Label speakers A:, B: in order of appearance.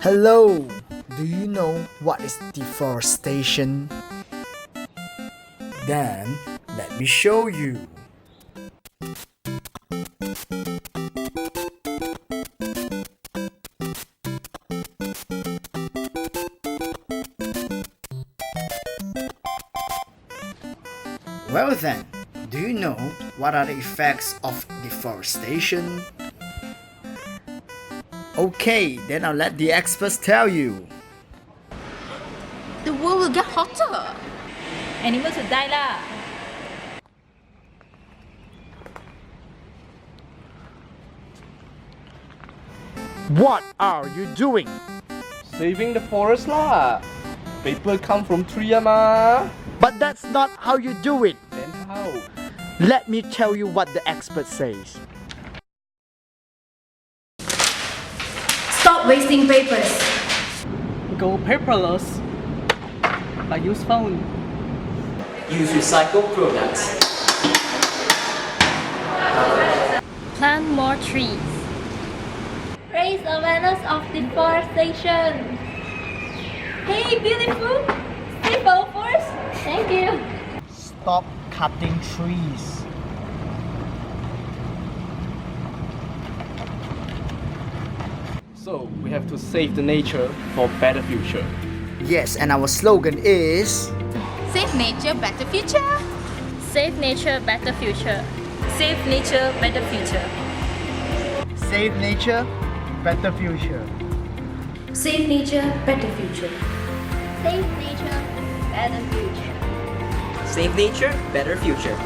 A: Hello! Do you know what is deforestation? Then, let me show you. Well then, do you know what are the effects of deforestation? Okay, then I'll let the experts tell you.
B: The world will get hotter.
C: Animals will die lah.
A: What are you doing?
D: Saving the forest lah. Paper come from tree ma.
A: But that's not how you do it.
D: Then how?
A: Let me tell you what the expert says.
B: Stop wasting papers.
E: Go paperless. But use phone.
F: Use recycled products.
G: Plant more trees.
H: Raise awareness of deforestation. Hey, beautiful! Save our forest. Thank you.
A: Stop cutting trees.
D: So we have to save the nature for better future.
A: Yes, and our slogan is
B: Save nature, better future.
G: Save nature, better future.
C: Save nature, better future.
A: Save Nature, Better Future.
B: Save nature, better future.
H: Save nature, better future.
F: Save nature, better future.